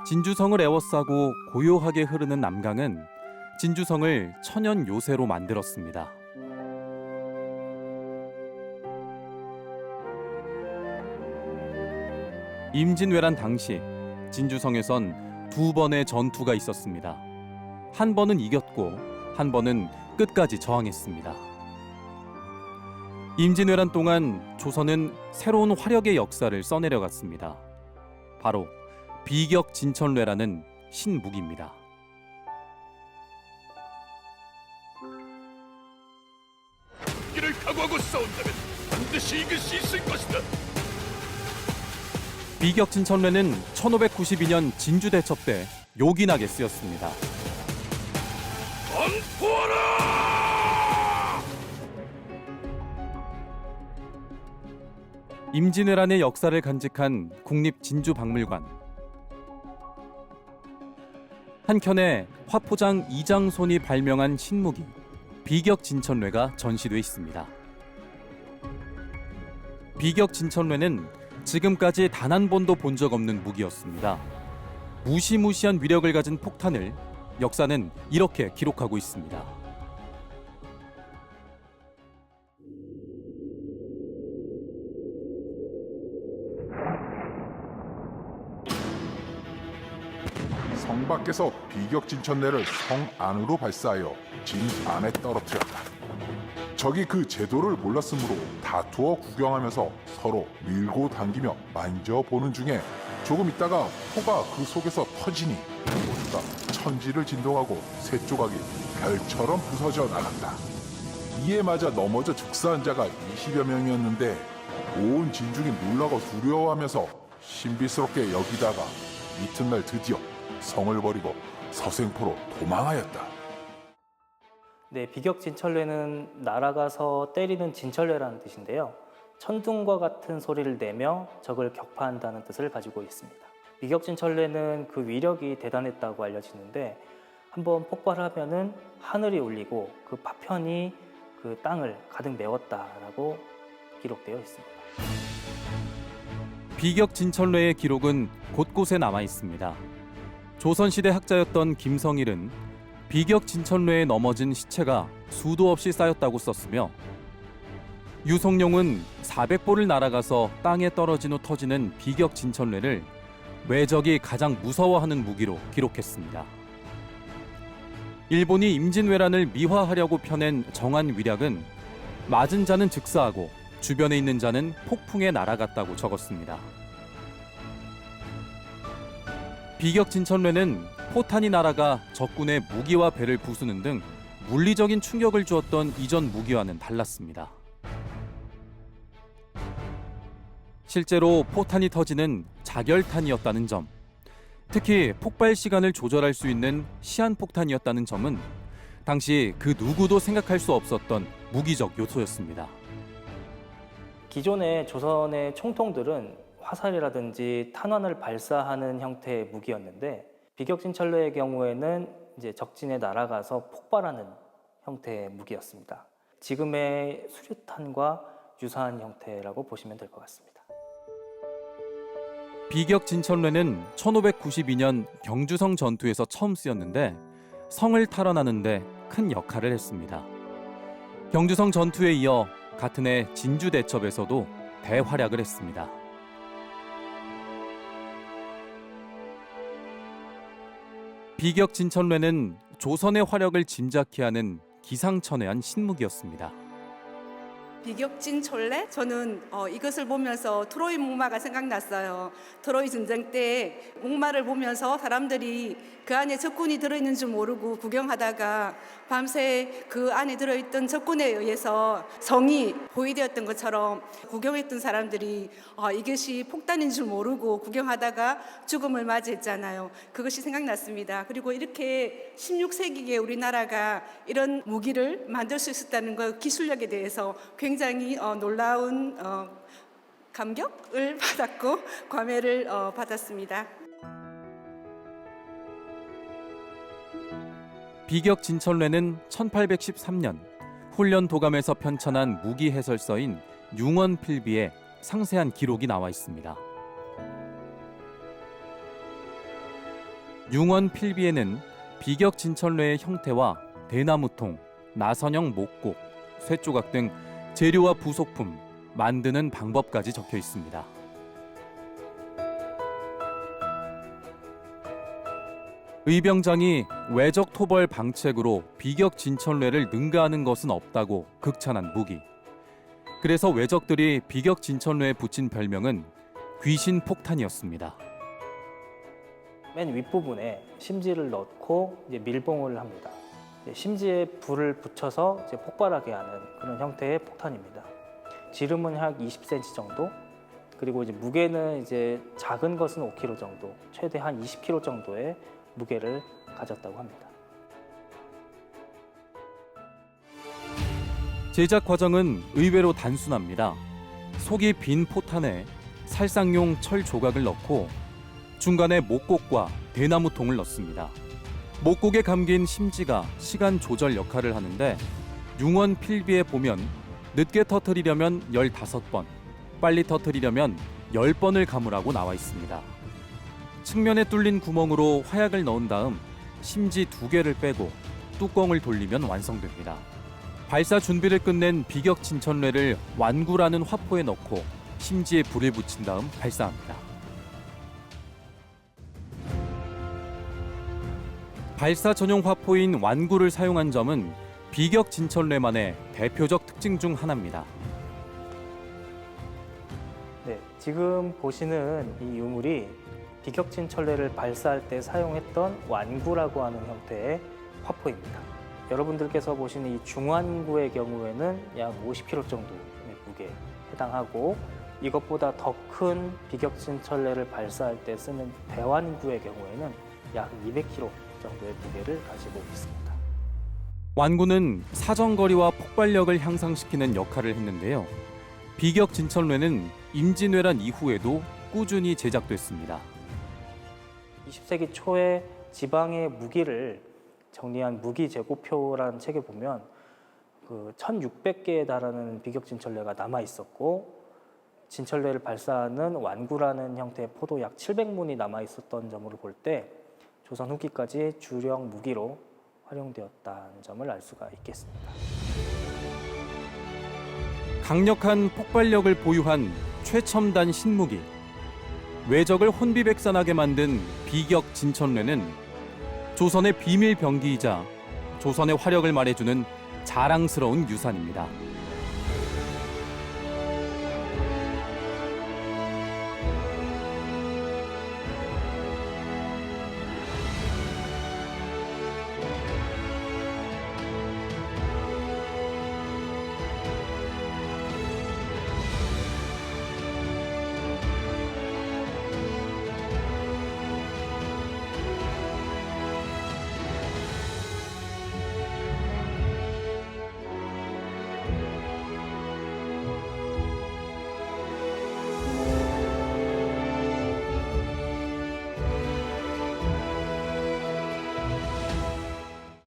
진주성을 에워싸고 고요하게 흐르는 남강은 진주성을 천연 요새로 만들었습니다. 임진왜란 당시 진주성에선 두 번의 전투가 있었습니다. 한 번은 이겼고 한 번은 끝까지 저항했습니다. 임진왜란 동안 조선은 새로운 화력의 역사를 써내려갔습니다. 바로 비격진천례라는 신무기입니다. 이를 각오하고 싸운다면 반드시 이길 수 있을 것이다. 비격진천례는 1592년 진주대첩 때 요긴하게 쓰였습니다. 전투하라! 임진왜란의 역사를 간직한 국립진주박물관. 한켠에 화포장 이장손이 발명한 신무기 비격진천례가 전시돼 있습니다. 비격진천례는 지금까지 단 한 번도 본 적 없는 무기였습니다. 무시무시한 위력을 가진 폭탄을 역사는 이렇게 기록하고 있습니다. 성 밖에서 비격진천례를 성 안으로 발사하여 진 안에 떨어뜨렸다. 적이 그 제도를 몰랐으므로 다투어 구경하면서 서로 밀고 당기며 만져보는 중에 조금 있다가 포가 그 속에서 터지니 모두가 천지를 진동하고 새 조각이 별처럼 부서져 나간다. 이에 맞아 넘어져 즉사한 자가 20여 명이었는데 온 진중이 놀라고 두려워하면서 신비스럽게 여기다가 이튿날 드디어 성을 버리고 서생포로 도망하였다. 네, 비격진천례는 날아가서 때리는 진천례라는 뜻인데요. 천둥과 같은 소리를 내며 적을 격파한다는 뜻을 가지고 있습니다. 비격진천례는 그 위력이 대단했다고 알려지는데 한번 폭발하면은 하늘이 울리고 그 파편이 그 땅을 가득 메웠다라고 기록되어 있습니다. 비격진천례의 기록은 곳곳에 남아 있습니다. 조선시대 학자였던 김성일은 비격진천례에 넘어진 시체가 수도 없이 쌓였다고 썼으며 유성룡은 400보를 날아가서 땅에 떨어진 후 터지는 비격진천례를 외적이 가장 무서워하는 무기로 기록했습니다. 일본이 임진왜란을 미화하려고 펴낸 정한 위략은 맞은 자는 즉사하고 주변에 있는 자는 폭풍에 날아갔다고 적었습니다. 비격진천례는 포탄이 날아가 적군의 무기와 배를 부수는 등 물리적인 충격을 주었던 이전 무기와는 달랐습니다. 실제로 포탄이 터지는 자결탄이었다는 점, 특히 폭발 시간을 조절할 수 있는 시한폭탄이었다는 점은 당시 그 누구도 생각할 수 없었던 무기적 요소였습니다. 기존의 조선의 총통들은 화살이라든지 탄환을 발사하는 형태의 무기였는데 비격진천례의 경우에는 이제 적진에 날아가서 폭발하는 형태의 무기였습니다. 지금의 수류탄과 유사한 형태라고 보시면 될 것 같습니다. 비격진천례는 1592년 경주성 전투에서 처음 쓰였는데 성을 탈환하는데 큰 역할을 했습니다. 경주성 전투에 이어 같은 해 진주대첩에서도 대활약을 했습니다. 비격진천례는 조선의 화력을 짐작케 하는 기상천외한 신무기였습니다. 비격진천례? 저는 이것을 보면서 트로이 목마가 생각났어요. 트로이 전쟁 때 목마를 보면서 사람들이 그 안에 적군이 들어있는 줄 모르고 구경하다가 밤새 그 안에 들어있던 적군에 의해서 성이 포위되었던 것처럼 구경했던 사람들이 이것이 폭탄인 줄 모르고 구경하다가 죽음을 맞이했잖아요. 그것이 생각났습니다. 그리고 이렇게 16세기에 우리나라가 이런 무기를 만들 수 있었다는 것, 기술력에 대해서 굉장히 놀라운 감격을 받았고 감회를 받았습니다. 비격진천례는 1813년 훈련 도감에서 편찬한 무기 해설서인 융원필비에 상세한 기록이 나와 있습니다. 융원 필비에는 비격 진천뢰의 형태와 대나무통, 나선형 목곡, 쇠조각 등 재료와 부속품, 만드는 방법까지 적혀 있습니다. 의병장이 외적 토벌 방책으로 비격 진천뢰를 능가하는 것은 없다고 극찬한 무기. 그래서 외적들이 비격 진천뢰에 붙인 별명은 귀신 폭탄이었습니다. 맨 윗부분에 심지를 넣고 이제 밀봉을 합니다. 이제 심지에 불을 붙여서 이제 폭발하게 하는 그런 형태의 폭탄입니다. 지름은 약 20cm 정도, 그리고 이제 무게는 이제 작은 것은 5kg 정도, 최대 한 20kg 정도의 무게를 가졌다고 합니다. 제작 과정은 의외로 단순합니다. 속이 빈 포탄에 살상용 철 조각을 넣고 중간에 목곡과 대나무통을 넣습니다. 목곡에 감긴 심지가 시간 조절 역할을 하는데 융원 필비에 보면 늦게 터뜨리려면 15번, 빨리 터뜨리려면 10번을 감으라고 나와 있습니다. 측면에 뚫린 구멍으로 화약을 넣은 다음 심지 2개를 빼고 뚜껑을 돌리면 완성됩니다. 발사 준비를 끝낸 비격 진천뢰를 완구라는 화포에 넣고 심지에 불을 붙인 다음 발사합니다. 발사 전용 화포인 완구를 사용한 점은 비격 진천뢰만의 대표적 특징 중 하나입니다. 네, 지금 보시는 이 유물이 비격 진천뢰를 발사할 때 사용했던 완구라고 하는 형태의 화포입니다. 여러분들께서 보시는 이 중완구의 경우에는 약 50kg 정도의 무게에 해당하고, 이것보다 더 큰 비격 진천뢰를 발사할 때 쓰는 대완구의 경우에는 약 200kg 정도의 무게를 가지고 있습니다. 완구는 사정거리와 폭발력을 향상시키는 역할을 했는데요. 비격 진천뢰는 임진왜란 이후에도 꾸준히 제작됐습니다. 20세기 초에 지방의 무기를 정리한 무기 재고표라는 책에 보면 1,600개에 달하는 비격 진천뢰가 남아 있었고, 진천뢰를 발사하는 완구라는 형태의 포도 약 700문이 남아 있었던 점으로 볼 때 조선 후기까지 주력 무기로 활용되었다는 점을 알 수가 있겠습니다. 강력한 폭발력을 보유한 최첨단 신무기, 외적을 혼비백산하게 만든 비격 진천뢰는 조선의 비밀 병기이자 조선의 화력을 말해주는 자랑스러운 유산입니다.